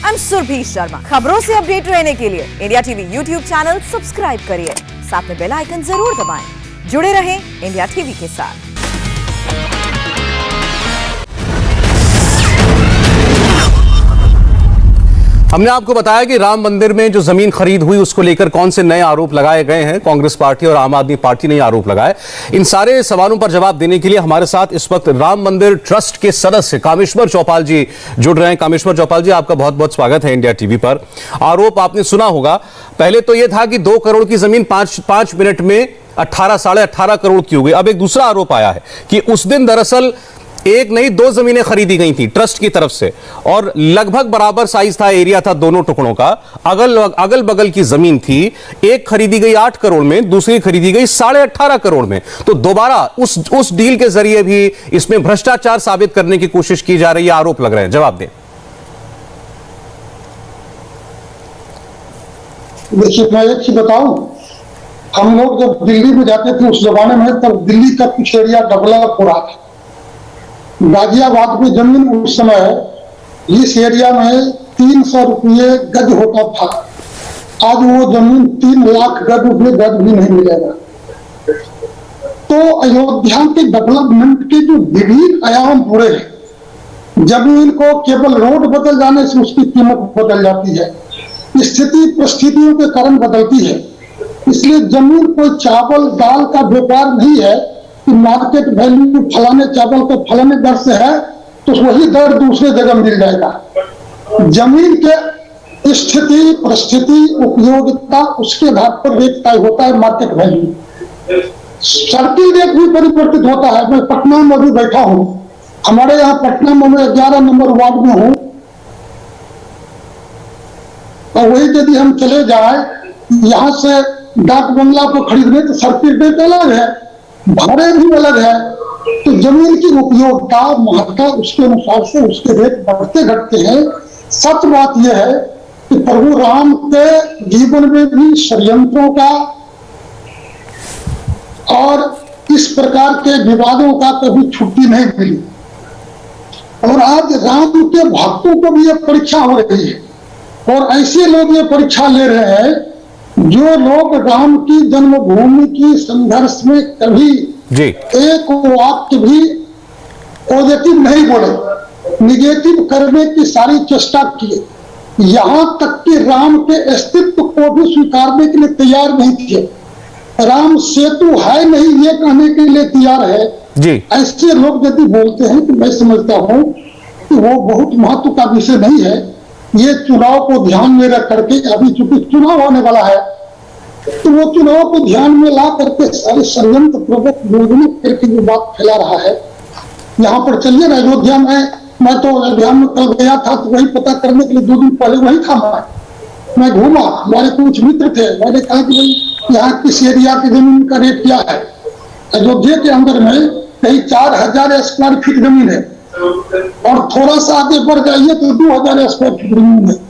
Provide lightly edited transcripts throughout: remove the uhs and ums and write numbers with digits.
I am Surabhi Sharma. खबरों से update रहने के लिए India TV YouTube channel subscribe करिए, साथ में बेल आइकन जरूर दबाएं। जुड़े रहें इंडिया टीवी के साथ। हमने आपको बताया कि राम मंदिर में जो जमीन खरीद हुई उसको लेकर कौन से नए आरोप लगाए गए हैं। कांग्रेस पार्टी और आम आदमी पार्टी ने आरोप लगाए। इन सारे सवालों पर जवाब देने के लिए हमारे साथ इस वक्त राम मंदिर ट्रस्ट के सदस्य कामेश्वर चौपाल जी जुड़ रहे हैं। कामेश्वर चौपाल जी, आपका बहुत बहुत स्वागत है इंडिया टीवी पर। आरोप आपने सुना होगा। पहले तो यह था कि 2 करोड़ की जमीन 5 मिनट में 18 साढ़े 18 करोड़ की हो गई। अब एक दूसरा आरोप आया है कि उस दिन दरअसल एक नहीं 2 जमीनें खरीदी गई थी ट्रस्ट की तरफ से और लगभग बराबर साइज था, एरिया था दोनों टुकड़ों का। अगल बगल की जमीन थी, एक खरीदी गई 8 करोड़ में, दूसरी खरीदी गई 18.5 करोड़ में। तो दोबारा उस डील के जरिए भी इसमें भ्रष्टाचार साबित करने की कोशिश की जा रही है, आरोप लग रहे हैं। जवाब दें। देखिए, मैं एक चीज बताऊं, हम लोग जब दिल्ली में जाते थे उस जमाने में, तब दिल्ली का कुछ एरिया डेवलप हो रहा था। गाजियाबाद में जमीन उस समय इस एरिया में 300 रुपये गज होता था। आज वो जमीन 3 लाख गज भी नहीं मिलेगा। तो अयोध्या के डेवलपमेंट के जो विभिन्न आयाम पूरे हैं, जमीन को केवल रोड बदल जाने से उसकी कीमत बदल जाती है, स्थिति परिस्थितियों के कारण बदलती है। इसलिए जमीन कोई चावल दाल का व्यापार नहीं है कि मार्केट वैल्यू फलाने चावल का फलाने दर से है तो वही दर दूसरे जगह मिल जाएगा। जमीन के स्थिति परिस्थिति उपयोगिता उसके आधार पर रेट तय होता है, मार्केट वैल्यू। सर्किल रेट भी परिवर्तित होता है। मैं पटना में भी बैठा हूं, हमारे यहाँ पटना में मैं 11 नंबर वार्ड में हूं, और वही यदि हम चले जाए यहाँ से डाक बंगला को खरीदने तो सर्किल रेट अलग है, भाड़े भी अलग है। तो जमीन की उपयोगिता महत्ता उसके अनुसार से उसके रेट बढ़ते घटते हैं। सच बात यह है कि प्रभु राम के जीवन में भी षड्यंत्रों का और इस प्रकार के विवादों का कभी छुट्टी नहीं मिली। और आज राम के भक्तों को भी यह परीक्षा हो रही है, और ऐसे लोग ये परीक्षा ले रहे हैं जो लोग राम की जन्मभूमि की संघर्ष में कभी एक वाक्य भी पॉजिटिव नहीं बोले, निगेटिव करने की सारी चेष्टा की, यहां तक कि राम के अस्तित्व को भी स्वीकारने के लिए तैयार नहीं थे। राम सेतु है नहीं ये कहने के लिए तैयार है जी। ऐसे लोग यदि बोलते हैं तो मैं समझता हूं कि वो बहुत महत्व का विषय नहीं है। ये चुनाव को ध्यान में रख करके, अभी चूंकि चुनाव होने वाला है तो वो चुनाव को ध्यान में ला करके सारे षड्यंत्र पूर्वक योजना करके जो बात फैला रहा है। यहाँ पर चलिए ना, अयोध्या में मैं तो अयोध्या में कल गया था तो वही पता करने के लिए 2 दिन पहले वही था। मैं घूमा, हमारे कुछ मित्र थे, मैंने कहा कि भाई यहाँ किस एरिया की जमीन का रेट क्या है। अयोध्या के अंदर में कहीं 4000 स्क्वायर फीट जमीन है, और थोड़ा सा आगे बढ़ जाइए तो 2000 स्क्वायर फीट जमीन है।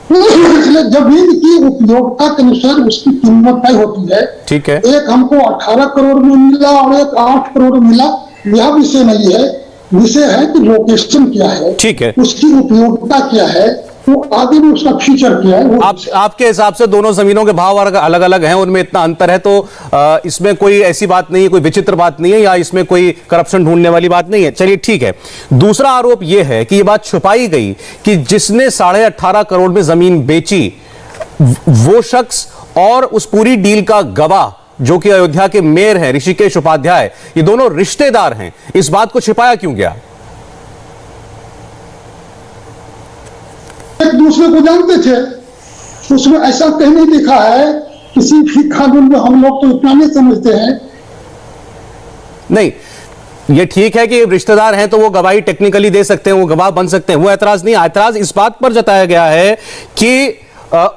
इसलिए जमीन की उपयोगिता के अनुसार उसकी कीमत तय होती है। ठीक है, एक हमको 18 करोड़ में मिला और एक 8 करोड़ मिला, यह विषय नहीं है। विषय है कि लोकेशन क्या है, ठीक है, उसकी उपयोगिता क्या है, वो आगे भी उसका फीचर क्या है। आपके हिसाब से दोनों जमीनों के भाव अलग अलग हैं, उनमें इतना अंतर है, तो इसमें कोई ऐसी बात नहीं है, कोई विचित्र बात नहीं है, या इसमें कोई करप्शन ढूंढने वाली बात नहीं है। चलिए ठीक है। दूसरा आरोप यह है कि यह बात छुपाई गई कि जिसने 18.5 करोड़ में जमीन बेची वो शख्स और उस पूरी डील का गवाह जो कि अयोध्या के मेयर हैं ऋषिकेश उपाध्याय, ये दोनों रिश्तेदार हैं। इस बात को छिपाया क्यों गया? एक दूसरे को जानते थे, उसमें ऐसा कहीं नहीं लिखा है। किसी भी कानून में हम लोग तो इतना नहीं समझते हैं। नहीं, ये ठीक है कि रिश्तेदार हैं तो वो गवाही टेक्निकली दे सकते हैं, वो गवाह बन सकते हैं, वो ऐतराज नहीं। ऐतराज इस बात पर जताया गया है कि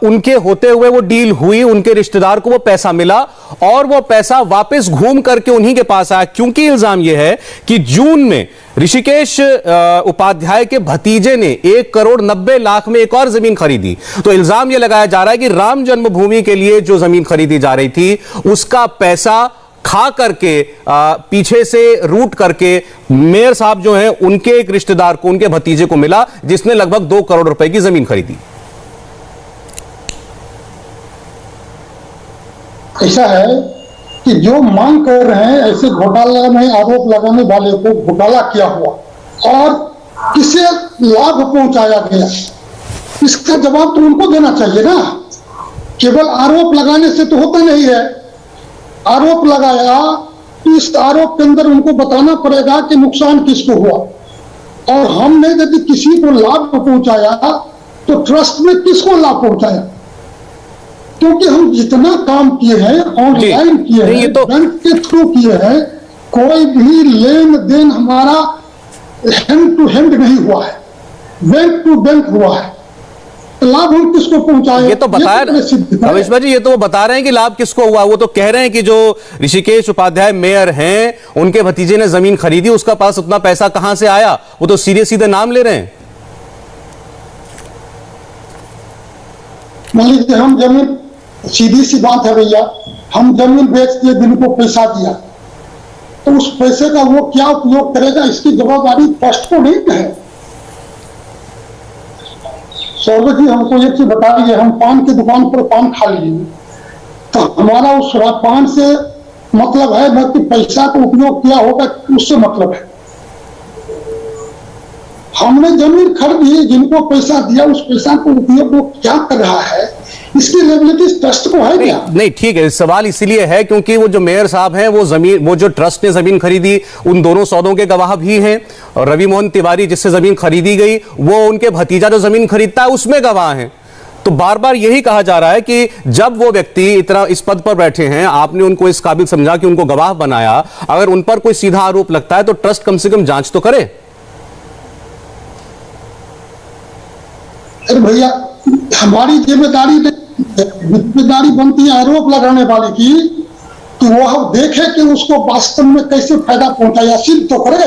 उनके होते हुए वो डील हुई, उनके रिश्तेदार को वो पैसा मिला और वो पैसा वापस घूम करके उन्हीं के पास आया, क्योंकि इल्जाम यह है कि जून में ऋषिकेश उपाध्याय के भतीजे ने 1 करोड़ 90 लाख में एक और जमीन खरीदी। तो इल्जाम यह लगाया जा रहा है कि राम जन्मभूमि के लिए जो जमीन खरीदी जा रही थी उसका पैसा खा करके पीछे से रूट करके मेयर साहब जो हैं उनके एक रिश्तेदार को, उनके भतीजे को मिला जिसने लगभग 2 करोड़ रुपए की जमीन खरीदी। ऐसा है कि जो मांग कर रहे हैं ऐसे घोटाला में आरोप लगाने वाले को घोटाला किया हुआ और किसे लाभ पहुंचाया गया, इसका जवाब तो उनको देना चाहिए ना। केवल आरोप लगाने से तो होता नहीं है। आरोप लगाया, इस आरोप के अंदर उनको बताना पड़ेगा कि नुकसान किसको हुआ, और हमने यदि किसी को लाभ पहुंचाया तो ट्रस्ट में किसको लाभ पहुंचाया, क्योंकि हम जितना काम किए हैं, ऑनलाइन किए हैं, बैंक के थ्रू किए हैं, कोई भी लेन देन हमारा हैंड टू हैंड नहीं हुआ है, बैंक टू बैंक हुआ है। लाभ हम किसको पहुंचाए, ये तो बताया रमेश भाई जी, ये तो वो बता रहे हैं कि लाभ किसको हुआ। वो तो कह रहे हैं कि जो ऋषिकेश उपाध्याय मेयर हैं, उनके भतीजे ने जमीन खरीदी, उसका पास उतना पैसा कहां से आया, वो तो सीधे सीधे नाम ले रहे हैं। मान लीजिए हम जमीन, सीधी सी बात है भैया, हम जमीन बेच दिए, जिनको पैसा दिया, तो उस पैसे का वो क्या उपयोग करेगा, इसकी जवाबदारी ट्रस्ट को नहीं है। सौरभ जी हमको एक चीज बता दीजिए, हम पान की दुकान पर पान खा लिए तो हमारा उस पान से मतलब है न कि पैसा का उपयोग किया होगा, उससे मतलब है। हमने जमीन खरीदी, जिनको पैसा दिया उस पैसा को उपयोग वो क्या कर रहा है, इसकी लेबिलिटी ट्रस्ट को है क्या? नहीं ठीक है, सवाल इसीलिए है क्योंकि वो जो मेयर साहब हैं, वो जमीन, वो जो ट्रस्ट ने जमीन खरीदी, उन दोनों सौदों के गवाह भी हैं, और रवि मोहन तिवारी जिससे जमीन खरीदी गई, वो उनके भतीजा जो जमीन खरीदता है उसमें गवाह हैं। तो बार बार यही कहा जा रहा है कि जब वो व्यक्ति इतना इस पद पर बैठे हैं, आपने उनको इस काबिल समझा कि उनको गवाह बनाया, अगर उन पर कोई सीधा आरोप लगता है तो ट्रस्ट कम से कम जांच तो करे। अरे भैया, हमारी जिम्मेदारी बनती है आरोप लगाने वाले की, कि वो देखे कि उसको वास्तव में कैसे फायदा पहुंचाया, सिद्ध तो करे।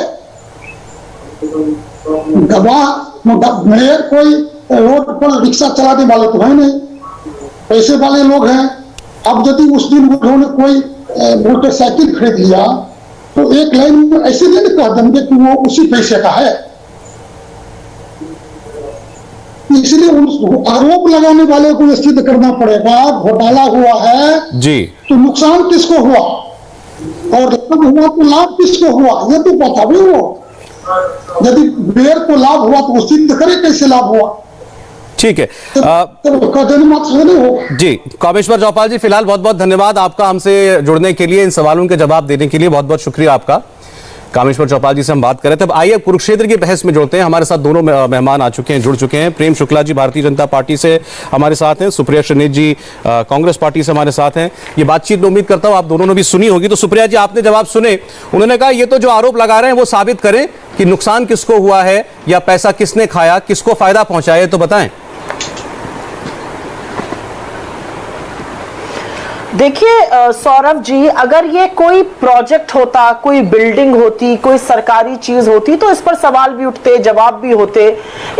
गवाह मेयर कोई रोड पर रिक्शा चलाने वाले तो है नहीं, पैसे वाले लोग हैं। अब यदि उस दिन उन्होंने कोई मोटरसाइकिल खरीद लिया तो एक लाइन में ऐसे नहीं कह देंगे कि वो उसी पैसे का है। इसलिए आरोप लगाने वाले को सिद्ध करना पड़ेगा घोटाला हुआ है जी, तो नुकसान किसको हुआ, और लाभ हुआ तो लाभ किसको हुआ, ये तो बता भी वो। यदि मेयर को लाभ हुआ तो वो सिद्ध करे कैसे लाभ हुआ। ठीक है जी। कामेश्वर चौपाल जी, फिलहाल बहुत बहुत धन्यवाद आपका हमसे जुड़ने के लिए, इन सवालों के जवाब देने के लिए बहुत बहुत शुक्रिया आपका। कामेश्वर चौपाल जी से हम बात कर रहे थे। अब आइए कुरुक्षेत्र की बहस में जुड़ते हैं। हमारे साथ दोनों मेहमान आ चुके हैं, जुड़ चुके हैं। प्रेम शुक्ला जी भारतीय जनता पार्टी से हमारे साथ हैं, सुप्रिया श्रीनित जी कांग्रेस पार्टी से हमारे साथ हैं। ये बातचीत में उम्मीद करता हूं आप दोनों ने भी सुनी होगी। तो सुप्रिया जी, आपने जवाब सुने, उन्होंने कहा ये तो जो आरोप लगा रहे हैं वो साबित करें कि नुकसान किसको हुआ है या पैसा किसने खाया, किसको फायदा पहुंचाया, तो बताएं। देखिए सौरभ जी, अगर ये कोई प्रोजेक्ट होता, कोई बिल्डिंग होती, कोई सरकारी चीज होती तो इस पर सवाल भी उठते, जवाब भी होते,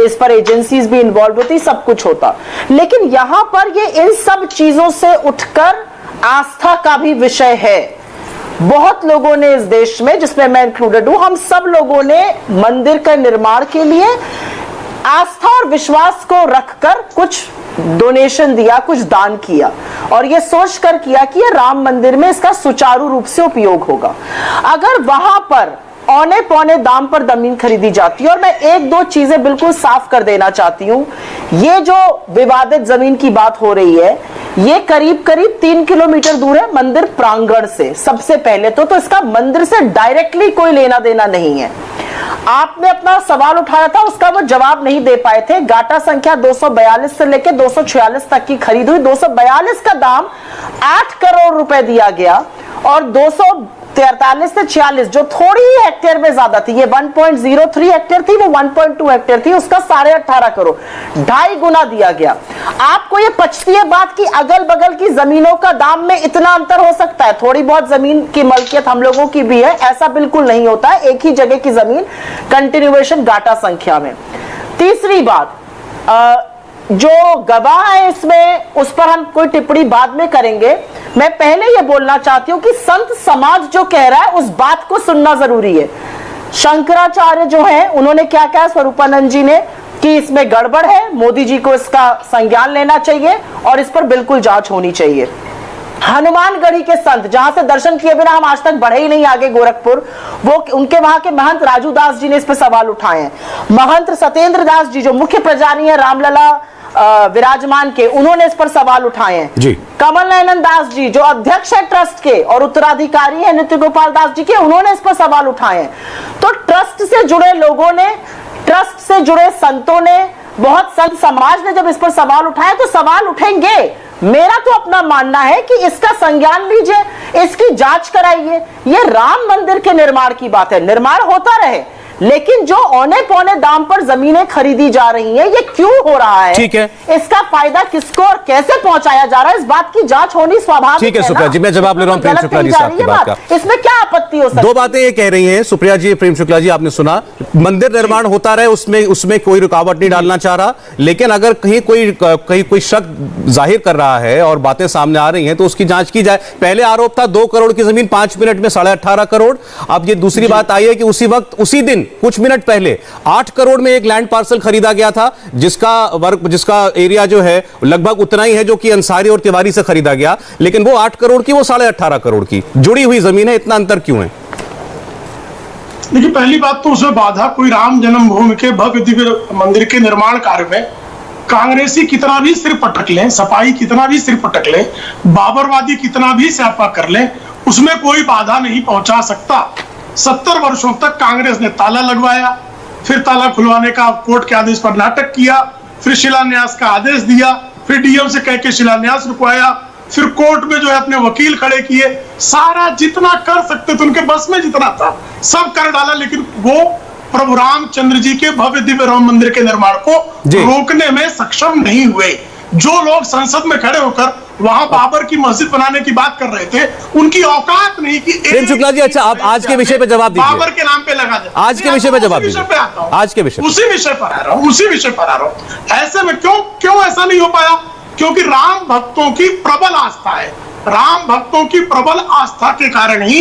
इस पर एजेंसीज भी इन्वॉल्व होती, सब कुछ होता। लेकिन यहां पर ये इन सब चीजों से उठकर आस्था का भी विषय है। बहुत लोगों ने इस देश में, जिसमें मैं इंक्लूडेड हूं, हम सब लोगों ने मंदिर के निर्माण के लिए आस्था और विश्वास को रखकर कुछ डोनेशन दिया, कुछ दान किया, और ये सोचकर किया कि ये राम मंदिर में इसका सुचारू रूप से उपयोग होगा। अगर वहां पर औने पौने दाम पर जमीन खरीदी जाती है, और मैं एक दो चीजें बिल्कुल साफ कर देना चाहती हूं, ये जो विवादित जमीन की बात हो रही है, ये करीब करीब 3 किलोमीटर दूर है मंदिर प्रांगण से। सबसे पहले तो इसका मंदिर से डायरेक्टली कोई लेना देना नहीं है। आपने अपना सवाल उठाया था, उसका वो जवाब नहीं दे पाए थे। गाटा संख्या 242 से लेकर 246 तक की खरीद हुई। 242 का दाम 8 करोड़ रुपए दिया गया, और 243 से 46 जो थोड़ी ही हेक्टेयर में ज्यादा थी, ये 1.03 हेक्टेयर थी, वो 1.2 हेक्टेयर थी, उसका 18.5 करोड़, 2.5 गुना दिया गया। आपको ये पचती है बात कि अगल बगल की जमीनों का दाम में इतना अंतर हो सकता है? थोड़ी बहुत जमीन की मलकियत हम लोगों की भी है, ऐसा बिल्कुल नहीं होता है। एक ही जगह की जमीन कंटिन्यूएशन गाटा संख्या में। तीसरी बात, जो गवाह है इसमें, उस पर हम कोई टिप्पणी बाद में करेंगे। मैं पहले यह बोलना चाहती हूं कि संत समाज जो कह रहा है उस बात को सुनना जरूरी है। शंकराचार्य जो है उन्होंने क्या कहा स्वरूपानंद जी ने कि इसमें गड़बड़ है, मोदी जी को इसका संज्ञान लेना चाहिए और इस पर बिल्कुल जांच होनी चाहिए। हनुमानगढ़ी के संत, जहां से दर्शन किए बिना हम आज तक बढ़े ही नहीं आगे गोरखपुर, वो उनके वहां के महंत राजू दास जी ने इस पर सवाल उठाए हैं। महंत सत्येंद्र दास जी जो मुख्य प्रजारी है रामलला विराजमान के, उन्होंने इस पर सवाल उठाए हैं जी। कमल नयन दास जी जो अध्यक्ष है ट्रस्ट के और उत्तराधिकारी है नित्य गोपाल दास जी के, उन्होंने इस पर सवाल उठाए हैं। तो ट्रस्ट से जुड़े लोगों ने, ट्रस्ट से जुड़े संतों ने, बहुत संत समाज ने जब इस पर सवाल उठाए तो सवाल उठेंगे। मेरा तो अपना मानना है कि इसका संज्ञान लीजिए, इसकी जांच कराइए। ये राम मंदिर के निर्माण की बात है, निर्माण होता रहे, लेकिन जो औने पौने दाम पर जमीनें खरीदी जा रही हैं, ये क्यों हो रहा है? ठीक है, इसका फायदा किसको और कैसे पहुंचाया जा रहा है, इस बात की जांच होनी स्वाभाविक है। ठीक है सुप्रिया जी, मैं जवाब ले रहा हूं प्रेम शुक्ला जी साहब की बात का। इसमें क्या आपत्ति हो सकती है? दो बातें ये कह रही हैं सुप्रिया जी, प्रेम शुक्ला जी, आपने सुना, मंदिर निर्माण होता रहे, उसमें कोई रुकावट नहीं डालना चाह रहा, लेकिन अगर कहीं कोई शक जाहिर कर रहा है और बातें सामने आ रही हैं तो उसकी जांच की जाए। पहले आरोप था 2 करोड़ की जमीन 5 मिनट में 18.5 करोड़। अब ये दूसरी बात आई है कि उसी वक्त, उसी दिन, कुछ मिनट पहले 8 करोड़ में एक लैंड पार्सल खरीदा गया था, जिसका एरिया जो है लगभग उतना ही है जो कि अंसारी और तिवारी से खरीदा गया, लेकिन वो 8 करोड़ की, वो 18.5 करोड़ की जुड़ी हुई जमीन है। इतना अंतर क्यों है? देखिए, पहली बात तो उसमें बाधा कोई राम जन्मभूमि के भव्य दिव्य मंदिर के निर्माण कार्य में कांग्रेसी कितना भी सिर पटक लें, सपाई कितना भी सिर पटक लें, बाबरवादी कितना भी स्यापा कर लें, उसमें कोई बाधा नहीं पहुंचा सकता। 70 वर्षों तक कांग्रेस ने ताला लगवाया, फिर ताला खुलवाने का कोर्ट के आदेश पर नाटक किया, फिर शिलान्यास का आदेश दिया, फिर डीएम से कह के शिलान्यास रुकवाया, फिर कोर्ट में जो है अपने वकील खड़े किए, सारा जितना कर सकते थे उनके बस में जितना था सब कर डाला, लेकिन वो प्रभु रामचंद्र जी के भव्य दिव्य राम मंदिर के निर्माण को रोकने में सक्षम नहीं हुए। जो लोग संसद में खड़े होकर वहां बाबर की मस्जिद बनाने की बात कर रहे थे, उनकी औकात नहीं कि प्रेम शुक्ला जी, अच्छा आप आज के विषय पे जवाब दीजिए। बाबर के नाम पे लगा दे, आज के विषय पे जवाब दीजिए। आज के विषय, उसी विषय पर आ रहा हूं। ऐसे में क्यों ऐसा नहीं हो पाया? क्योंकि राम भक्तों की प्रबल आस्था है। राम भक्तों की प्रबल आस्था के कारण ही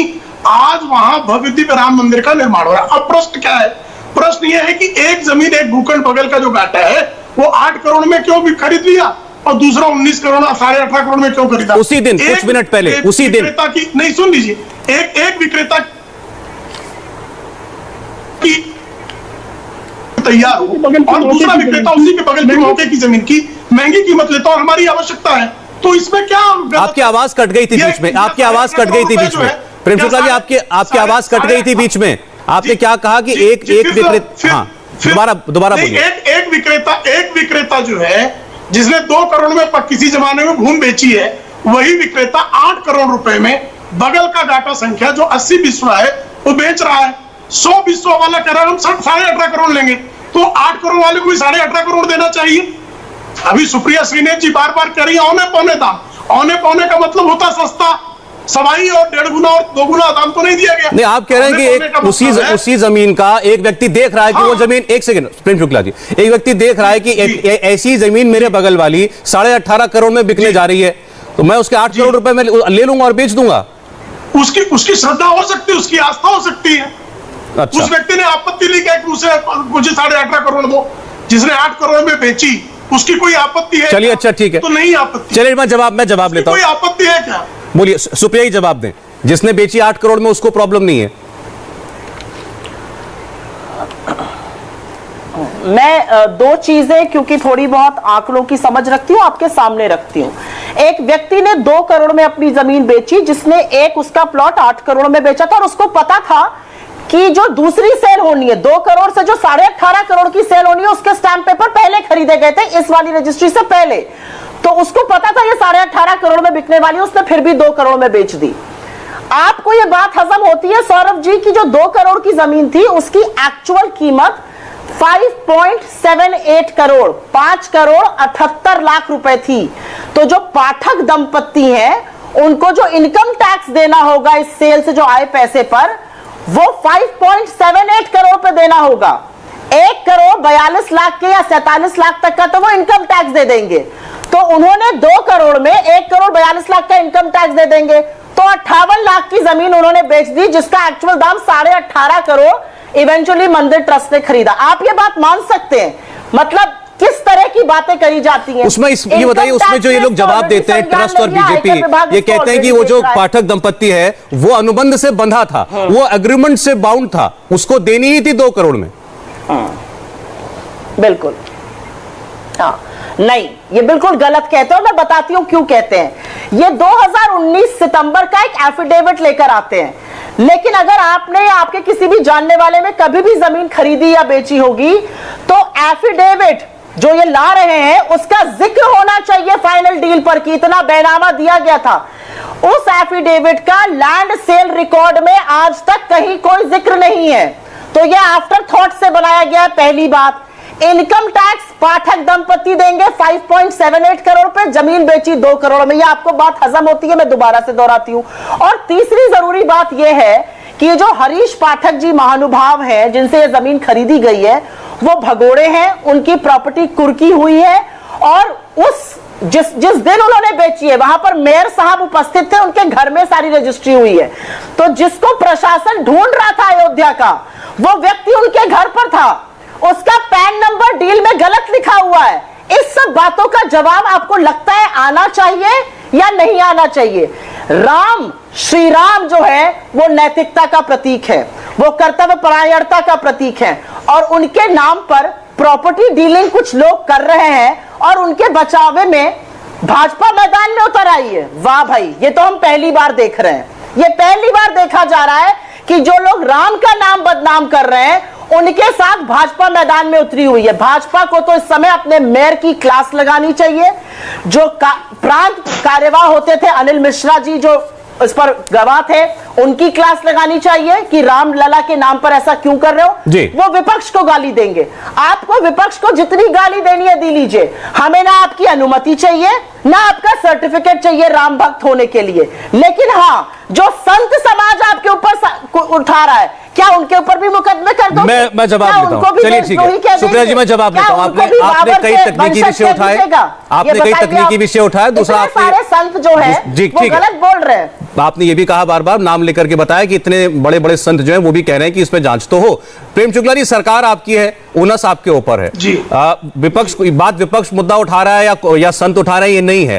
आज वहां भव्य दिव्य राम मंदिर का निर्माण हो रहा है। अब प्रश्न क्या है? प्रश्न यह है कि एक जमीन, एक भूखंड बगल का जो घाटा है वो 8 करोड़ में क्यों भी खरीद लिया और दूसरा 19 करोड़ 18.5 करोड़ में क्यों खरीदा? उसी दिन, कुछ मिनट पहले, उसी दिन की नहीं, सुन लीजिए, एक विक्रेता की तैयार हो और दूसरा विक्रेता उसी के बगल के मौके की जमीन की महंगी कीमत लेता और हमारी आवश्यकता है, तो इसमें क्या? आपकी आवाज कट गई थी बीच में, आपकी आवाज कट गई थी बीच में। प्रेम शुक्ला जी, आपकी आवाज कट गई थी बीच में। आपने क्या कहा कि एक विक्रेता, हाँ दोबारा बोलिए। एक विक्रेता जो है जिसने 2 करोड़ में किसी जमाने में भूमि बेची है, वही विक्रेता 8 करोड़ रुपए में बगल का डाटा संख्या जो 80 बिस्वा है वो बेच रहा है। 100 बिस्वा वाला कह रहा है हम 18.5 करोड़ लेंगे, तो 8 करोड़ वाले को भी 18.5 करोड़ देना चाहिए। अभी सुप्रिया श्रीनेत जी बार बार कह रही है औने पौने दाम। औने पौने का मतलब होता सस्ता, सवाई और 1.5 गुना और 2 गुना दाम तो नहीं दिया गया। नहीं, आप कह रहे हैं कि एक उसी जमीन का एक व्यक्ति देख रहा है कि वो जमीन, एक सेकंड प्रेम शुक्ला जी, एक व्यक्ति देख रहा है कि ऐसी जमीन मेरे बगल वाली 18.5 करोड़ में बिकने जा रही है, तो मैं उसके 8 करोड़ रुपए में ले लूंगा और बेच दूंगा। उसकी श्रद्धा हो सकती है, उसकी आस्था हो सकती है। अच्छा। उस व्यक्ति ने आपत्ति नहीं किया कि मुझे 18.5 करोड़ दो। जिसने 8 करोड़ में बेची उसकी कोई आपत्ति है? चलिए, अच्छा ठीक है, तो नहीं आपत्ति। चलिए मैं जवाब लेता हूं। कोई आपत्ति है क्या? बोलिए सुप्रिया ही जवाब दें। जिसने बेची 8 करोड़ में उसको प्रॉब्लम नहीं है। मैं 2 चीजें क्योंकि थोड़ी बहुत आंकड़ों की समझ रखती हूं, आपके सामने रखती हूं। एक व्यक्ति ने 2 करोड़ में अपनी जमीन बेची, जिसने एक उसका प्लॉट 8 करोड़ में बेचा था और उसको पता था कि जो दूसरी सेल होनी है 2 करोड़ से जो 18.5 करोड़ की सेल होनी है, उसके स्टैंप पेपर पहले खरीदे गए थे इस वाली रजिस्ट्री से पहले, तो उसको पता था ये 18.5 करोड़ में बिकने वाली है, उसने फिर भी 2 करोड़ में बेच दी। आपको ये बात हजम होती है सौरभ जी की जो 2 करोड़ की जमीन थी उसकी एक्चुअल कीमत 5.78 करोड़ 5 करोड़ 78 लाख रुपए थी। तो जो पाठक दंपत्ति हैं उनको जो इनकम टैक्स देना होगा इस सेल से जो आए पैसे पर, वो 5.78 करोड़ पे देना होगा। 1 करोड़ 42 लाख के या 47 लाख तक का तो वो इनकम टैक्स दे देंगे। तो उन्होंने 2 करोड़ में 1 करोड़ 42 लाख का इनकम टैक्स दे देंगे, तो 58 लाख की जमीन उन्होंने बेच दी, जिसका एक्चुअल दाम 18.5 करोड़ इवेंचुअली मंदिर ट्रस्ट ने खरीदा। आप ये बात मान सकते हैं? मतलब किस तरह की बातें करी जाती हैं। उसमें ये बताइए, उसमें जो ये लोग जवाब देते हैं ट्रस्ट और बीजेपी, ये कहते हैं कि वो जो पाठक दंपत्ति है वो अनुबंध से बंधा था, वो एग्रीमेंट से बाउंड था, उसको देनी ही थी 2 करोड़ में। बिल्कुल, हाँ, नहीं, ये बिल्कुल गलत कहते हैं और मैं बताती हूं क्यों कहते हैं। ये 2019 सितंबर का एक एफिडेविट लेकर आते हैं, लेकिन अगर आपने या आपके किसी भी जानने वाले में कभी भी जमीन खरीदी या बेची होगी तो एफिडेविट जो ये ला रहे हैं उसका जिक्र होना चाहिए फाइनल डील पर कि इतना बैनामा दिया गया था। उस एफिडेविट का लैंड सेल रिकॉर्ड में आज तक कहीं कोई जिक्र नहीं है, तो ये आफ्टर थॉट से बनाया गया है। पहली बात, इनकम टैक्स पाठक दंपति देंगे 5.78 करोड़ पे, जमीन बेची 2 करोड़ में। ये आपको बात हजम होती है, मैं दोबारा से दोहराती हूं। और तीसरी जरूरी बात यह है कि ये जो हरीश पाठक जी महानुभाव हैं जिनसे ये जमीन खरीदी गई है, वो भगोड़े हैं, उनकी प्रॉपर्टी कुर्की हुई है, और जिस दिन उन्होंने बेची है वहां पर मेयर साहब उपस्थित थे, उनके घर में सारी रजिस्ट्री हुई है। तो जिसको प्रशासन ढूंढ रहा था अयोध्या का, वो व्यक्ति उनके घर पर था, उसका पैन नंबर डील में गलत लिखा हुआ है। इस सब बातों का जवाब आपको लगता है आना चाहिए या नहीं आना चाहिए? राम, श्री राम जो है वो नैतिकता का प्रतीक है, वो कर्तव्य परायणता का प्रतीक है, और उनके नाम पर प्रॉपर्टी डीलिंग कुछ लोग कर रहे हैं और उनके बचावे में भाजपा मैदान में उतर आई है। वाह भाई, ये तो हम पहली बार देख रहे हैं। ये पहली बार देखा जा रहा है कि जो लोग राम का नाम बदनाम कर रहे हैं उनके साथ भाजपा मैदान में उतरी हुई है। भाजपा को तो इस समय अपने मेयर की क्लास लगानी चाहिए। जो प्रांत कार्यवाह होते थे अनिल मिश्रा जी, जो इस पर गवाह थे, उनकी क्लास लगानी चाहिए कि रामलला के नाम पर ऐसा क्यों कर रहे हो। वो विपक्ष को गाली देंगे, आपको विपक्ष को जितनी गाली देनी है दी लीजिए, हमें ना आपकी अनुमति चाहिए ना आपका सर्टिफिकेट चाहिए राम भक्त होने के लिए। लेकिन हाँ, जो संत समाज आपके ऊपर उठा रहा है, क्या उनके ऊपर भी मुकदमे कर दो? मैं जवाब देता हूं। चलिए ठीक है सुप्रिया जी, मैं जवाब देता हूं। आपने कई तकनीकी विषय उठाए, आपने कई तकनीकी विषय उठाए। दूसरा, सारे संत जो है वो गलत बोल रहे हैं। आपने ये भी कहा बार बार नाम लेकर के बताया कि इतने बड़े बड़े संत जो हैं वो भी कह रहे हैं कि इस पे जांच तो हो। प्रेम शुक्ला जी, सरकार आपकी है, ओनस आपके ऊपर है जी। विपक्ष कोई बात विपक्ष मुद्दा उठा रहा है या संत उठा रहे हैं, ये नहीं है।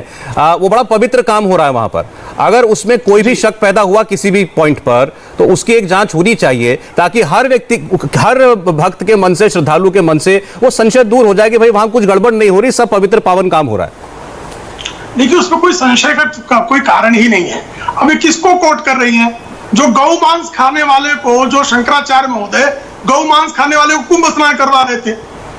वो बड़ा पवित्र काम हो रहा है वहां पर। अगर उसमें कोई भी शक पैदा हुआ किसी भी पॉइंट पर तो उसकी एक जांच होनी चाहिए, ताकि हर व्यक्ति, हर भक्त के मन से, श्रद्धालु के मन से वो संशय दूर हो जाए कि भाई वहां कुछ गड़बड़ नहीं हो रही, सब पवित्र पावन काम हो रहा है। देखिए, उसमें कोई संशय का कोई कारण ही नहीं है। अभी किसको कोट कर रही हैं? जो गौ मांस खाने वाले को, जो शंकराचार्य महोदय गौ मांस खाने वाले को कुंभ स्नान करवा रहे थे,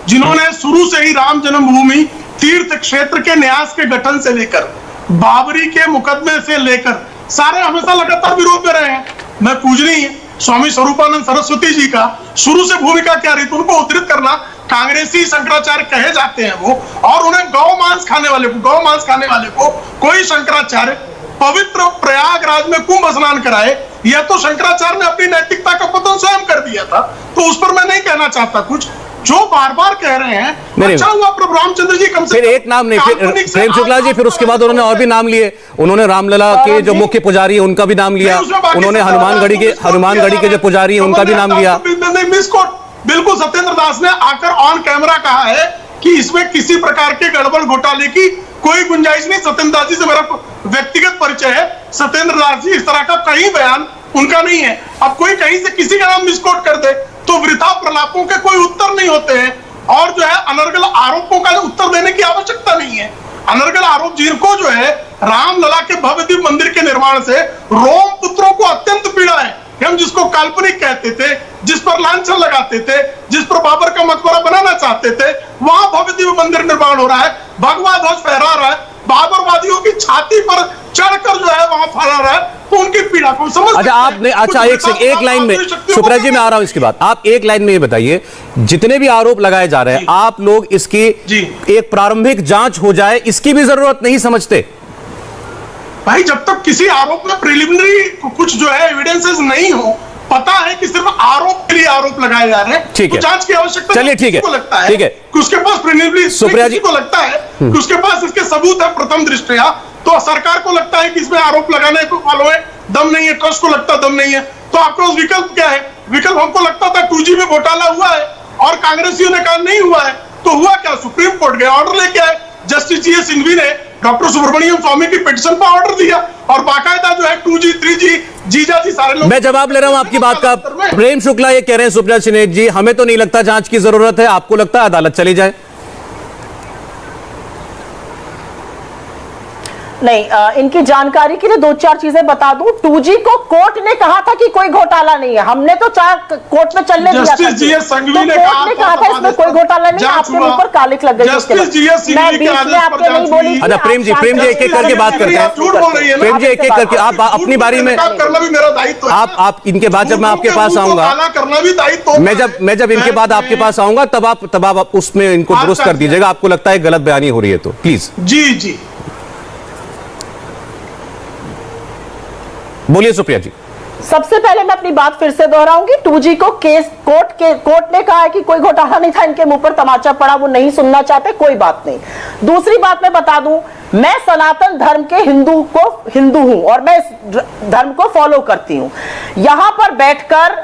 जिन्होंने शुरू से ही राम जन्मभूमि तीर्थ क्षेत्र के न्यास के गठन से लेकर बाबरी के मुकदमे से लेकर सारे हमेशा लगातार विरोध में रहे हैं। मैं पूजनीय स्वामी स्वरूपानंद सरस्वती जी का शुरू से भूमिका क्या रही, तो उनको उद्धृत करना कांग्रेसी शंकराचार्य कहे जाते हैं वो, और उन्हें गौ मांस खाने वाले को कोई शंकराचार्य पवित्र प्रयागराज में कुंभ स्नान कराए, यह तो शंकराचार्य ने अपनी नैतिकता का पतन स्वयं कर दिया था। तो उस पर मैं नहीं कहना चाहता कुछ। जो बार बार कह रहे हैं, अच्छा हुआ प्रभु रामचंद्र जी कम से फिर एक नाम नहीं, फिर प्रेम शुक्ला जी, फिर उसके बाद उन्होंने और भी नाम लिए। उन्होंने रामलला के जो मुख्य पुजारी है उनका भी नाम लिया, उन्होंने हनुमानगढ़ी के जो पुजारी है उनका भी नाम लिया। बिल्कुल, सत्येंद्र दास ने आकर ऑन कैमरा कहा है कि इसमें किसी प्रकार के गड़बड़ घोटाले की कोई गुंजाइश नहीं। सत्येंद्र दास जी से मेरा व्यक्तिगत परिचय है। सत्येंद्र दास जी इस तरह का कहीं बयान उनका नहीं है। अब कोई कहीं से किसी का नाम मिसकोट कर दे तो वृथा प्रलापों के कोई उत्तर नहीं होते हैं, और जो है अनर्गल आरोपों का उत्तर देने की आवश्यकता नहीं है। अनर्गल आरोप जिनको जो है रामलला के भव्य दिव्य मंदिर के निर्माण से रोम पुत्रों को अत्यंत पीड़ा है। हम जिसको काल्पनिक कहते थे, जिस पर लांछन लगाते थे, जिस पर बाबर का मकबरा बनाना चाहते थे, वहां भव्य दिव्य मंदिर निर्माण हो रहा है, भगवा ध्वज फहरा रहा है, बाबरवादियों की छाती पर चढ़कर जो है वहां फहरा रहा है, तो उनकी पीड़ा को समझ। अच्छा, आपने एक लाइन में, सुप्रिया जी मैं आ रहा हूं इसके बाद, आप एक लाइन में ये बताइए, जितने भी आरोप लगाए जा रहे हैं, आप लोग इसकी एक प्रारंभिक जांच हो जाए, इसकी भी जरूरत नहीं समझते? भाई, जब तक किसी आरोप में प्रिलिमिनरी कुछ जो है एविडेंसेस नहीं हो, पता है कि सिर्फ आरोप के लिए आरोप लगाए जा रहे हैं, तो जांच की आवश्यकता चलिए ठीक है, लगता है, ठीक है, उसके पास प्रिलिमिनरी सुप्रिया जी को लगता है कि उसके पास इसके सबूत है प्रथम दृष्टया, तो सरकार को लगता है कि इसमें आरोप लगाने को वालों में दम नहीं है, ट्रस्ट को लगता दम नहीं है, तो आपके पास विकल्प क्या है? विकल्प हमको लगता था 2G में घोटाला हुआ है और कांग्रेसियों ने कहा नहीं हुआ है, तो हुआ क्या? सुप्रीम कोर्ट गया, ऑर्डर लेके आए, जस्टिस जी एस सिंघवी ने डॉक्टर सुब्रमण्यम स्वामी की पिटीशन पर ऑर्डर दिया और बाकायदा जो है 2G 3G जीजा जी सारे लोग। मैं जवाब ले रहा हूं आपकी बात का। प्रेम शुक्ला ये कह रहे हैं सुप्रिया श्रीनेत जी, हमें तो नहीं लगता जांच की जरूरत है, आपको लगता है अदालत चली जाए? नहीं, इनकी जानकारी के लिए 2-4 चीजें बता दूं। 2G को कोर्ट ने कहा था कि कोई घोटाला नहीं है, हमने तो कोर्ट में चलने दिया था, जस्टिस जीएस सिंघवी ने कहा था इसमें कोई घोटाला नहीं है, आपके मुंह पर कालिक लग गई। जस्टिस जीएस सिंघवी के आदेश पर नहीं बोली। अच्छा प्रेम जी एक एक करके बात करते हैं। झूठ बोल रही है प्रेम जी एक एक करके आप अपनी बारी में करना भी मेरा दायित्व है। आप इनके बाद जब मैं आपके पास आऊंगा, करना भी दायित्व, मैं जब इनके बाद आपके पास आऊंगा तब आप उसमें इनको दुरुस्त कर दीजिएगा, आपको लगता है गलत बयानी हो रही है तो प्लीज। जी बोलिए सुप्रिया जी। सबसे पहले मैं अपनी बात फिर से दोहराऊंगी। 2G को केस कोर्ट ने कहा है कि कोई घोटाला नहीं था, इनके मुंह पर तमाचा पड़ा, वो नहीं सुनना चाहते, कोई बात नहीं। दूसरी बात मैं बता दूं, मैं सनातन धर्म के हिंदू हूं और मैं इस धर्म को फॉलो करती हूं। यहां पर बैठकर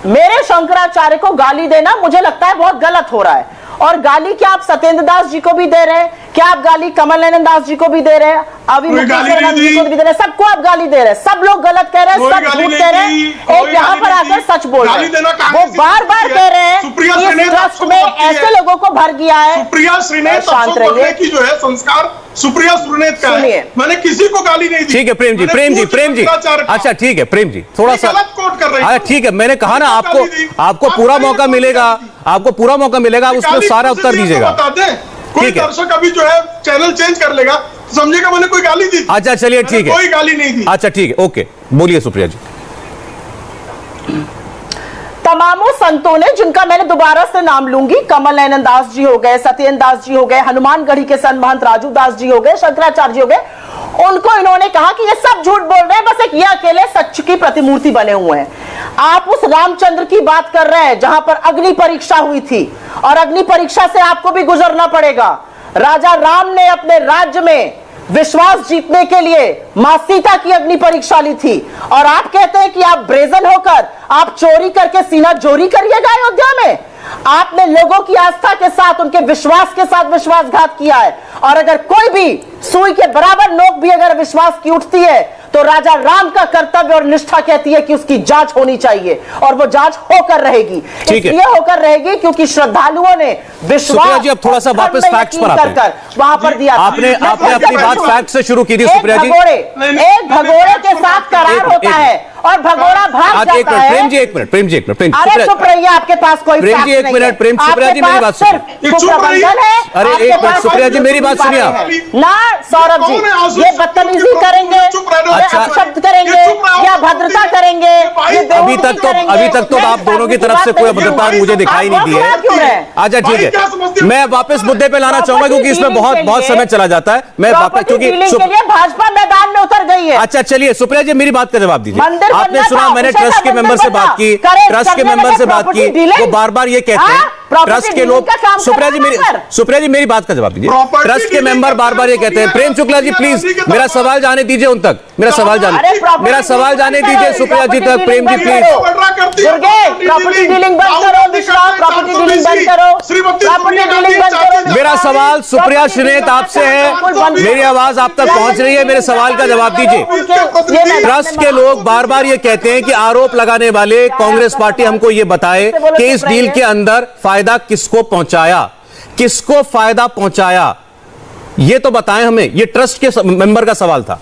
मेरे शंकराचार्य को गाली देना मुझे लगता है बहुत गलत हो रहा है। और गाली क्या आप सत्येंद्र दास जी को भी दे रहे हैं, क्या आप गाली कमल नयन दास जी को भी दे रहे हैं, अभी मुकेश्वर जी को भी दे रहे हैं, सबको आप गाली दे रहे हैं। सब लोग गलत कह रहे हैं, सब झूठ कह रहे हैं, एक यहाँ पर आकर सच बोल रहे हैं। वो बार बार कह रहे हैं कि इस ट्रस्ट में ऐसे लोगों को भर गया है। सुप्रिया श्रीनेत शांत रहिए की जो है संस्कार सुप्रिया श्रीनेत का है, मैंने किसी को गाली नहीं दी। ठीक है प्रेम जी अच्छा ठीक है प्रेम जी, थोड़ा सा कोट कर रहे हैं। ठीक है, मैंने कहा ना आपको पूरा मौका मिलेगा, आपको पूरा मौका मिलेगा, आप उसमें सारा उत्तर दीजिएगा। कोई दर्शक अभी जो है चैनल चेंज कर लेगा, समझेगा मैंने कोई गाली दी। अच्छा चलिए ठीक है, कोई गाली नहीं दी। अच्छा ठीक है, ओके बोलिए सुप्रिया जी। तमामों संतों ने, जिनका मैंने दोबारा से नाम लूंगी, कमल नयन दास जी हो गए, सत्येंद्र दास जी हो गए, हनुमानगढ़ी के संत महंत राजू दास जी हो गए, शंकराचार्य जी हो गए, उनको इन्होंने कहा कि ये सब झूठ बोल रहे हैं, बस एक ये अकेले सच की प्रतिमूर्ति बने हुए हैं। आप उस रामचंद्र की बात कर रहे हैं जहां पर अग्नि परीक्षा हुई थी, और अग्नि परीक्षा से आपको भी गुजरना पड़ेगा। राजा राम ने अपने राज्य में विश्वास जीतने के लिए मां सीता की अग्नि परीक्षा ली थी, और आप कहते हैं कि आप ब्रेजन होकर आप चोरी करके सीना चोरी करिएगा अयोध्या में। आपने लोगों की आस्था के साथ, उनके विश्वास के साथ विश्वासघात किया है, और अगर कोई भी सुई के बराबर नोक भी अगर विश्वास की उठती है तो राजा राम का कर्तव्य और निष्ठा कहती है कि उसकी जांच होनी चाहिए, और वो जांच होकर रहेगी। इसलिए होकर रहेगी क्योंकि श्रद्धालुओं ने विश्वास जी, अब थोड़ा सा वापस फैक्ट्स पर आते हैं। वहां पर दिया आपने अपनी बात फैक्ट से शुरू की थी सुप्रिया जी। एक भगोड़े के साथ करार होता है और भगोड़ा भाग जाता है। प्रेम जी एक मिनट अरे चुप रहिए, आपके पास कोई प्रेम जी एक मिनट, प्रेम सुप्रिया जी मेरी बात सुनिए। अरे एक मिनट सुप्रिया जी मेरी बात सुनिए आप ना। सौरभ जी ये बदतमीजी करेंगे, शब्द करेंगे या भद्रता करेंगे? अभी तक तो आप दोनों की तरफ से कोई भद्रता मुझे दिखाई नहीं दी है। अच्छा ठीक है, मैं वापस मुद्दे पे लाना चाहूंगा क्योंकि इसमें बहुत समय चला जाता है। मैं वापस क्योंकि भाजपा मैदान में उतर गई है। अच्छा चलिए सुप्रिया जी मेरी बात का जवाब दीजिए। आपने सुना, मैंने ट्रस्ट के मेंबर से बात की, ट्रस्ट के मेंबर से बात की, वो बार बार ये कहते हैं ट्रस्ट के लोग। सुप्रिया जी मेरी बात का जवाब दीजिए। ट्रस्ट के मेंबर बार बार ये कहते हैं। प्रेम शुक्ला जी प्लीज मेरा सवाल जाने दीजिए उन तक, मेरा सवाल जाने दीजिए सुप्रिया जी तक। Prem ji please property dealing बंद करो, प्रॉपर्टी डीलिंग बंद करो, प्रॉपर्टी डीलिंग बंद करो। मेरा सवाल सुप्रिया श्रीनेत आपसे है, मेरी आवाज आप तक पहुंच रही है, मेरे सवाल का जवाब दीजिए। ट्रस्ट के लोग बार बार ये कहते हैं कि आरोप लगाने वाले कांग्रेस पार्टी हमको ये बताए कि इस डील के अंदर फायदा किसको फायदा पहुंचाया, ये तो बताएं हमें। ये ट्रस्ट के मेंबर का सवाल था।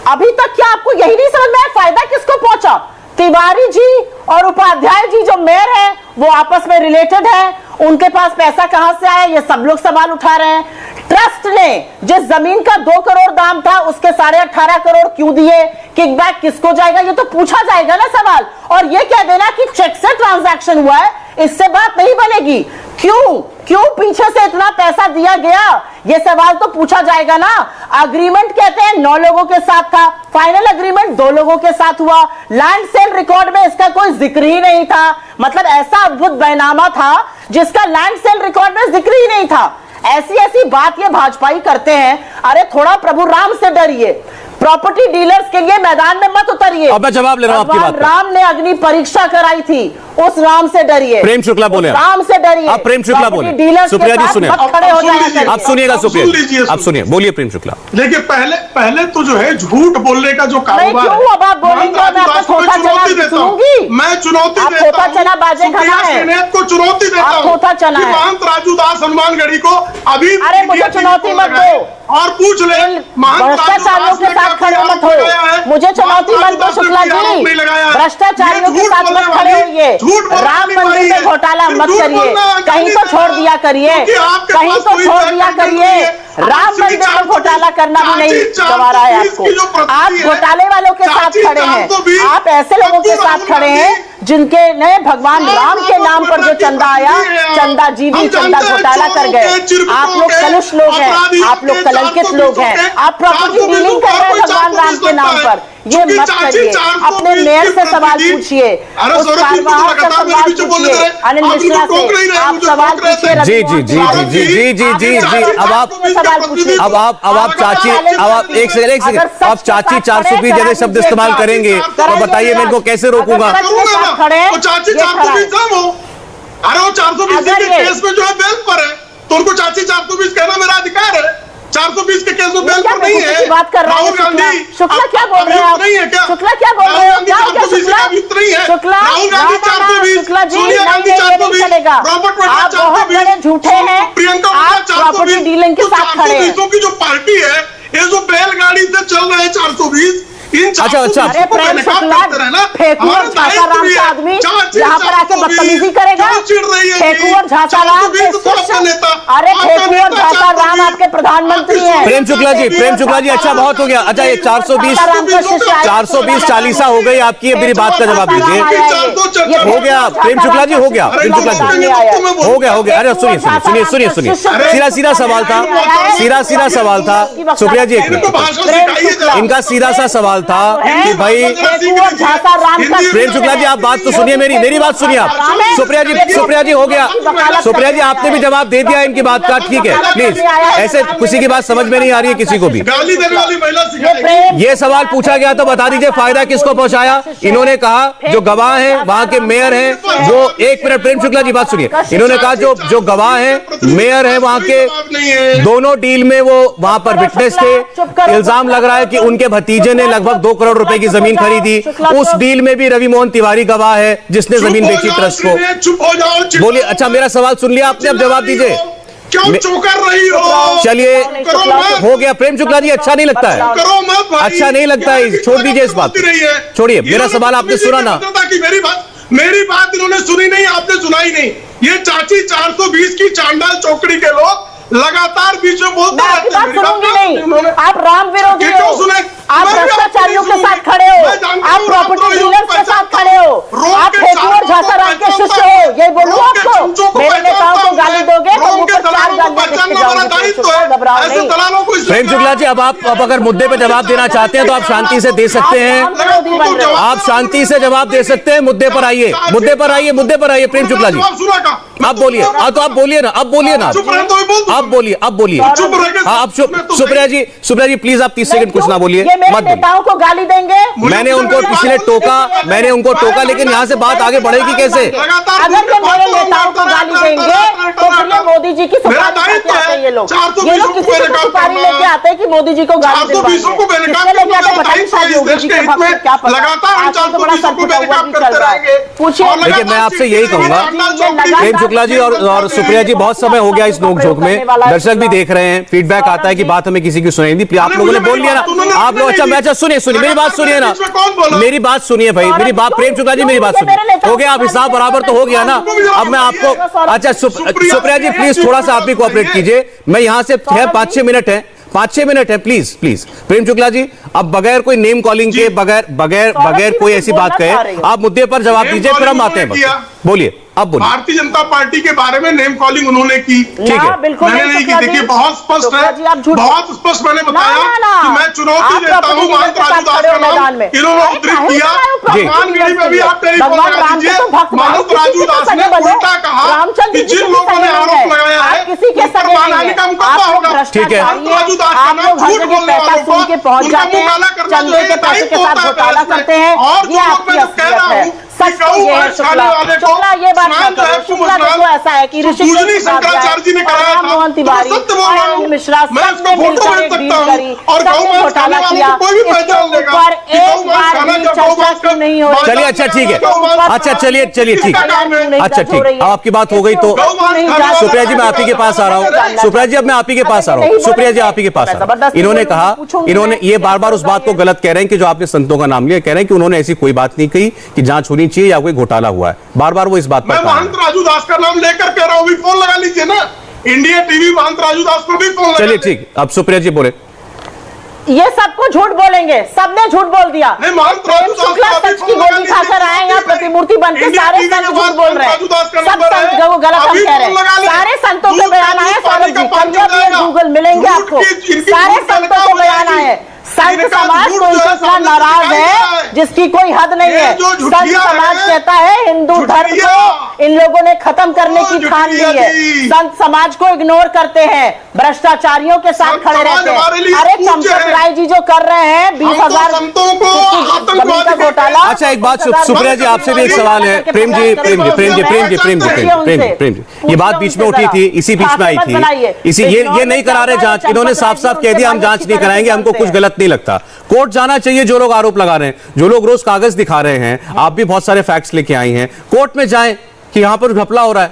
अभी तक क्या आपको यही नहीं समझ में आया फायदा किसको पहुंचा? तिवारी जी और उपाध्याय जी जो मेयर हैं वो आपस में रिलेटेड है, उनके पास पैसा कहां से आया ये सब लोग सवाल उठा रहे हैं। ट्रस्ट ने जिस जमीन का 2 करोड़ दाम था उसके 18.5 करोड़ क्यों दिए, किकबैक किसको जाएगा, ये तो पूछा जाएगा ना सवाल। और ये कह देना कि चेक से ट्रांजैक्शन हुआ है, इससे बात नहीं बनेगी। क्यों पीछे से इतना पैसा दिया गया, ये सवाल तो पूछा जाएगा ना। अग्रीमेंट कहते हैं 9 लोगों के साथ था, फाइनल अग्रीमेंट 2 लोगों के साथ हुआ, लैंड सेल रिकॉर्ड में इसका कोई जिक्र ही नहीं था। मतलब ऐसा अद्भुत बैनामा था जिसका लैंड सेल रिकॉर्ड में जिक्र ही नहीं था। ऐसी ऐसी बात ये भाजपाई करते हैं। अरे थोड़ा प्रभु राम से डरिए, प्रॉपर्टी डीलर्स के लिए मैदान में मत उतरिए। अब मैं जवाब ले रहा हूं आपकी बात का। राम ने अग्नि परीक्षा कराई थी, उस राम से डरिए। प्रेम शुक्ला बोले, राम से डरिए। आप प्रेम शुक्ला बोले। डीलर्स सुप्रिया जी सुनिए, खड़े हो जाएंगे। आप सुनिएगा सुप्रिया, आप सुनिए, बोलिए प्रेम शुक्ला। देखिए पहले तो जो है झूठ बोलने का जो कारोबार क्यों अब आप बोलेंगे? मैं खोता चना सुनूंगी, मैं चुनौती देता हूं। खोता चना बाजे खाना है, को चुनौती देता हूं। खोता चना है महंत राजू दास हनुमानगढ़ी को अभी, अरे मुझे चुनौती मत दो और पूछ ले भ्रष्टाचारियों के साथ खड़े मत हो। मुझे चुनौती मत दो शुक्ला जी, भ्रष्टाचारियों के साथ मत खड़े होइए। राम मंदिर में घोटाला मत करिए, कहीं तो छोड़ दिया करिए, कहीं तो छोड़ दिया करिए। राम मंदिर में घोटाला करना भी नहीं गवारा है आपको। आप घोटाले वालों के साथ खड़े हैं, आप ऐसे लोगों के साथ खड़े हैं जिनके ने भगवान राम के नाम पर जो चंदा आया, चंदा जीवी चंदा घोटाला कर गए। आप लोग कलुष लोग हैं, आप लोग कलंकित लोग हैं, आप प्रॉपर्टी डीलिंग कर रहे हैं भगवान राम के नाम पर। ये मत करिए। अपने मेयर से सवाल पूछिए, उस कारवाहक से सवाल पूछिए, अनिल मिश्रा से आप सवाल पूछिए। जी जी जी जी जी जी जी जी अब आप सवाल पूछिए। अब आप चाची, अब आप एक सेकंड, आप चाची 420 जैसे शब्द इस्तेमाल करेंगे तो बताइए मैं इनको कैसे रोकूंगा? चाची 420 हो, अरे वो 420 के केस में जो है बेल पर है, तो उनको चाची 420 कहना मेरा अधिकार है। 420 के केस में बेल पर नहीं है। बात कर रहा हूँ शुक्ला, क्या बोल रहे हैं आप? शुक्ला क्या बोल रहे हो? क्या शुक्ला? शुक्ला शुक्ला जी नहीं चलेगा। आप बहुत बड़े झूठे हैं, आप प्रॉपर्टी डीलिंग के साथ खड़े हैं। की जो पार्टी है, ये जो बैलगाड़ी से चल रहे हैं 420, अच्छा अरे प्रेम शुक्ला फेंकुअर झासाराम का आदमी यहाँ पर आके बदतमीजी करेगा? फेंकुअर झासाराम के शिष्य, अरे फेंकुअर झासाराम आपके प्रधानमंत्री हैं। प्रेम शुक्ला जी अच्छा बहुत हो गया। अच्छा ये 420 चालीसा हो गई आपकी, मेरी बात का जवाब दीजिए। हो गया प्रेम शुक्ला जी, हो गया प्रेम शुक्ला जी, हो गया। अरे सुनिए सीधा सवाल था, सीधा सवाल था सुप्रिया जी, इनका सीधा सा सवाल था कि भाई प्रेम शुक्ला जी आप बात तो सुनिए, मेरी बात सुनिए आप। सुप्रिया जी हो गया। सुप्रिया जी आपने भी जवाब दे दिया इनकी बात का, ठीक है प्लीज। ऐसे किसी की बात समझ में नहीं आ रही है किसी को भी। ये सवाल पूछा गया तो बता दीजिए फायदा किसको पहुंचाया? इन्होंने कहा जो गवाह हैं वहां के मेयर हैं, जो एक मिनट प्रेम शुक्ला जी बात सुनिए। इन्होंने कहा जो गवाह हैं मेयर हैं वहां के, दोनों डील में वो वहां पर विटनेस थे। इल्जाम लग रहा है कि उनके भतीजे ने लगभग 2 करोड़ रुपए की जमीन खरीदी, उस डील में भी रवि मोहन तिवारी गवाह है जिसने जमीन बेची ट्रस्ट को। बोलिए, अच्छा मेरा सवाल सुन लिया आपने, अब जवाब दीजिए। क्यों चौंकर रही हो? चलिए हो गया प्रेम शुक्ला जी, अच्छा नहीं लगता है, अच्छा नहीं लगता है, छोड़ दीजिए इस बात, छोड़िए। मेरा सवाल आपने सुना ना? मेरी बात इन्होंने सुनी नहीं, आपने सुना ही नहीं। ये चाची 420 की चांडाल चौकड़ी के लोग लगातार बीच में बोलते रहते हैं। सुनूंगी नहीं, आप राम विरोधी हो, आप भ्रष्टाचारियों के साथ खड़े हो, आप प्रॉपर्टी डीलर्स के साथ खड़े हो, आप फेंकुअर झासाराम के शिष्य हो। ये बोलूं आपको? मेरे नेताओं को गाली दोगे तो मुझे 4 गाली घबराओ नहीं। प्रेम शुक्ला जी अब अगर मुद्दे पे जवाब देना चाहते हैं तो आप शांति से दे सकते हैं, आप शांति से जवाब दे सकते हैं। मुद्दे पर आइए, मुद्दे पर आइए प्रेम शुक्ला जी, आप बोलिए। तो आप बोलिए ना, आप बोलिए आप सुप्रिया जी प्लीज आप 30 सेकंड कुछ ना बोलिए, मत नेताओं को गाली देंगे। मैंने उनको किसी ने टोका, लेकिन यहाँ से बात आगे बढ़ेगी कैसे? अगर ये मेरे नेताओं को गाली देंगे तो फिर ये मोदी जी की सुपारी लेके आते हैं। ये लोग किसी की सुपारी लेके आते हैं कि मोदी जी को गाली दिलवाएंगे, लेके आते पता नहीं शायद योगी जी के भक्त में क्या पता। आजकल तो बड़ा सरपुटा हुआ भी चल रहा है। पूछिए। देखिए मैं आपसे यही कहूंगा प्रेम शुक्ला जी और सुप्रिया जी, बहुत समय हो गया इस नोकझोंक में, दर्शक भी देख रहे हैं, फीडबैक आता है कि बात हमें किसी की सुनाई नहीं। आप लोगों ने बोल लिया ना, आप लोग अच्छा सुनिए मेरी बात सुनिए ना, मेरी बात सुनिए भाई, मेरी बात प्रेम शुक्ला जी मेरी बात सुनिए। हो गया, अब हिसाब बराबर तो हो गया ना। अब मैं आपको अच्छा सुप्रिया जी प्लीज थोड़ा सा आप भी कोऑपरेट कीजिए। मैं यहाँ से 5-6 मिनट है प्लीज प्रेम शुक्ला जी, अब बगैर कोई नेम कॉलिंग के, बगैर कोई ऐसी बात कहे, आप मुद्दे पर जवाब दीजिए, फिर हम आते हैं। बोलिए, अब बोलिए। भारतीय जनता पार्टी के बारे में नेम कॉलिंग उन्होंने की, ठीक है, बिल्कुल मैंने नहीं की। देखिए बहुत स्पष्ट है, बहुत स्पष्ट मैंने बताया कि मैं चुनौती देता हूं महंत राजू दास का नाम इन्होंने उद्धृत किया। भगवान गिरी में भी आप मेरी महंत राजू दास ने उल्टा कहा रामचंद्र कि जी जिन के लोगों ने सगे आरोप हैं, लगाया है आप किसी के उन पर सगे मानहानि नहीं का है, मुकदमा आप लोग होगा। ठीक है। भ्रष्टाचारी हैं, राजू दास का आप नाम लोग हर झूठ जगह बोलने पैसा वालों सुन के को पहुंच उनका जाते हैं, मुकाबला करना जो चंदे है के पैसे दायित्व के साथ होता है घोटाला इसमें। करते हैं, और ये जो लोग आपकी मैं जो कह असलियत रहा है। हूं सच कि गऊ तो ये है भैंस खाने शुक्ला, वाले को शुक्ला ये बात स्नान ना करो, है, शुक्ला स्नान देखो ऐसा है कि तो ऋषिकेश पूजनी शंकराचार्य जी ने कराया राम था, मोहन तो मैं तिवारी सत्य बोल और रहा हूं। अनिल मिश्रा मैं सबने उसका फोटो मिलकर भेज एक सकता डील हूं करी, और गौ सबने मांस घोटाला खाने वाले किया, को कोई भी इसके पहचान लेगा ऊपर कि एक गौ मांस बार खाना भी क्या, गौ चर्चा मांस का क्यों नहीं हो रही? चलिए, अच्छा ठीक है, अच्छा चलिए चलिए ठीक है, अच्छा ठीक, अब आपकी बात हो गई तो सुप्रिया जी मैं आप ही के पास आ रहा हूँ, सुप्रिया जी अब मैं आप ही के पास आ रहा हूँ, सुप्रिया जी आप ही के पास आ रहा हूँ। इन्होंने कहा, इन्होंने ये बार बार उस बात को गलत कह रहे हैं कि जो आपने संतों का नाम लिया, कह रहे हैं कि उन्होंने ऐसी कोई बात नहीं कही कि जांच होनी चाहिए या कोई घोटाला हुआ है, बार बार वो इस बात मैं पर महंत राजू दास का नाम लेकर कह रहा हूं, अभी फोन लगा लीजिए ना, इंडिया टीवी महंत राजू दास को भी फोन लगा चलिए लीजिए। ठीक, अब सुप्रिया जी बोले। ये सबको झूठ बोलेंगे, सबने झूठ बोल दिया। नहीं, महंत राजू दास शुक्ला को अभी सच की फोन लगा गोली खाकर लीजिए। आए यहाँ प्रतिमूर्ति बन के, इंडिया सारे टीवी संत के झूठ बाद बोल रहे हैं, राजू दास का सब नंबर संत है, वो गलत हम अभी कह रहे फोन लगा हैं। ले। सारे संतों के दूध बयान का आए दूध, सौरभ पानी जी, का पानी करिए जाएगा। गूगल मिलेंगे झूठ आपको, की इनकी सारे झूठ संतों का के बयान जाएगी। आए। संत इनका समाज झूठ तो जो है इनसे सामने नाराज दिखाई है दे रहा है। जिसकी कोई हद नहीं ये है। जो संत झुठिया समाज है, कहता है हिंदू धर्म झुठिया। को इन लोगों ने खत्म करने ओ, की ठान ली झुठिया है, जी। संत समाज को इग्नोर करते हैं, भ्रष्टाचारियों के साथ संत खड़े समाज रहते हमारे लिए हैं। अरे पूज्य चंपक है। राय जी जो कर रहे हैं 20,000 संतों को आतंकवादी का घोटाला। अच्छा एक बात सुप्रिया जी आपसे भी एक सवाल है, प्रेम जी, ये बात बीच में उठी थी, इसी बीच में आई थी, इसी ये नहीं करा रहे जांच, इन्होंने साफ साफ कह दिया हम जांच नहीं कराएंगे, हमको कुछ गलत नहीं लगता। कोर्ट जाना चाहिए जो लोग आरोप लगा रहे हैं, जो लोग रोज कागज दिखा रहे हैं, आप भी बहुत सारे फैक्ट्स लेके आई हैं, कोर्ट में जाएं कि यहां पर घपला हो रहा है।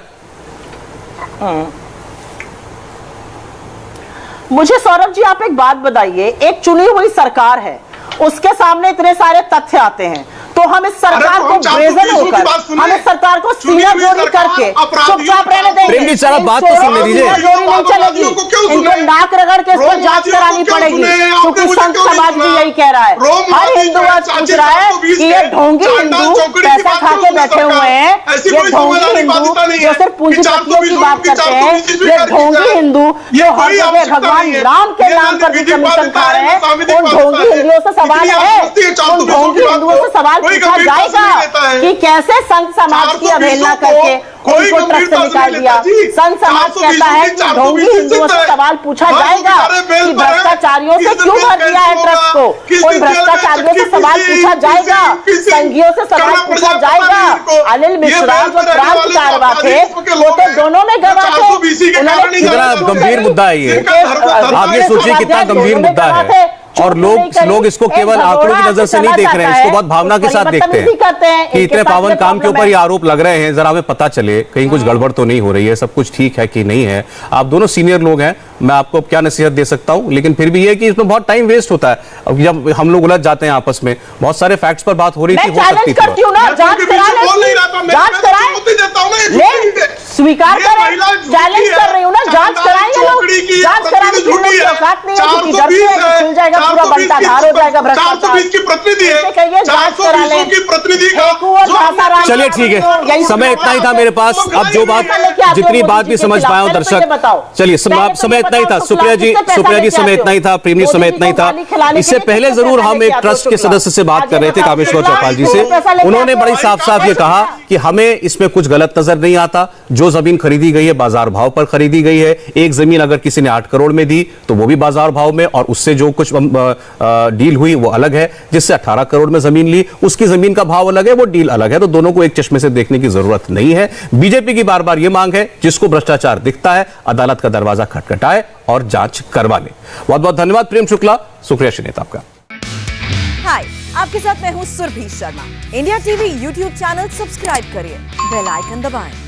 मुझे सौरभ जी आप एक बात बताइए, एक चुनी हुई सरकार है, उसके सामने इतने सारे तथ्य आते हैं, तो हम इस सरकार को ब्रेजन होकर, हम इस सरकार को सीना जोड़ी करके चुपचाप रहने देंगे? प्रेम जी साहब बात तो सुनने दीजिए। जोड़ी नहीं चलेगी, इनको नाक रगड़ के इस पर जांच करानी पड़ेगी, क्योंकि संत समाज भी यही कह रहा है। हर हिंदू आज पूछ रहा है कि ये ढोंगी हिंदू पैसा खा के बैठे हुए हैं, ये ढोंगी हिंदू जो सिर्फ पूंजीपतियों की बात करते हैं, ये ढोंगी हिंदू जो हर जगह भगवान राम के नाम पर भी कमीशन खा रहे हैं, उन ढोंगी हिंदुओं से सवाल है, उन ढोंगी हिंदुओं से सवाल पूछा जाएगा कि कैसे संत समाज की अवहेलना करके उनको ट्रस्ट से निकाल दिया। संत समाज कहता है कि ढोंगी हिंदुओं से सवाल पूछा जाएगा कि भ्रष्टाचारियों से क्यों भर दिया है ट्रस्ट को, उन भ्रष्टाचारियों से सवाल पूछा जाएगा, संघियों से सवाल पूछा जाएगा। अनिल मिश्रा जो क्रांतिकारक थे वो तो दोनों में गवाह थे, उन्होंने कितना गंभीर मुद्दा है ये, आप ये सोचिए कितना गंभीर मुद्दा है, और लोग इसको केवल आंकड़ों की नजर से नहीं देख रहे हैं, इसको बहुत भावना के साथ देखते हैं कि इतने पावन काम के ऊपर ये आरोप लग रहे हैं, जरा हमें पता चले कहीं कुछ गड़बड़ तो नहीं हो रही है, सब कुछ ठीक है कि नहीं है। आप दोनों सीनियर लोग हैं, मैं आपको क्या नसीहत दे सकता हूं, लेकिन फिर भी ये कि इसमें बहुत टाइम वेस्ट होता है। अब जब हम लोग उलझ जाते हैं आपस में, बहुत सारे फैक्ट्स पर बात हो रही थी, हो सकती थी स्वीकार करें, चैलेंज कर रही हूँ ना, जांच कराएंगे लोग, जांच कराने की उनकी औकात नहीं है, क्योंकि डरते हैं कि खुल जाएगा, पूरा बनता धार हो जाएगा भ्रष्टाचार। जांच करा लें। चलिए ठीक है, समय इतना ही था मेरे पास, अब जो बात जितनी बात भी समझ पाया हूं दर्शक, चलिए समय इतना ही था। सुप्रिया जी समय इतना ही था, प्रेम जी समय इतना ही था। इससे पहले जरूर हम एक ट्रस्ट के सदस्य से बात कर रहे थे, कामेश्वर चौपाल जी से, उन्होंने बड़ी साफ साफ ये कहा कि हमें इसमें कुछ गलत नजर नहीं आता, जो जमीन खरीदी गई है बाजार भाव पर खरीदी गई है, एक जमीन अगर किसी ने 8 करोड़ में दी तो वो भी बाजार भाव में, और उससे जो कुछ डील हुई वो अलग है, जिससे 18 करोड़ में जमीन ली उसकी जमीन का भाव अलग है, वो डील अलग है, तो दोनों को एक चश्मे से देखने की जरूरत नहीं है। बीजेपी की बार बार यह मांग है जिसको भ्रष्टाचार दिखता है अदालत का दरवाजा खटखटाए और जांच करवा ले। बहुत बहुत धन्यवाद प्रेम शुक्ला, सुप्रिया शिनेता आपका। हाय, आपके साथ मैं हूं Surabhi Sharma. India TV YouTube channel subscribe करिए, बेल आइकन दबाएं।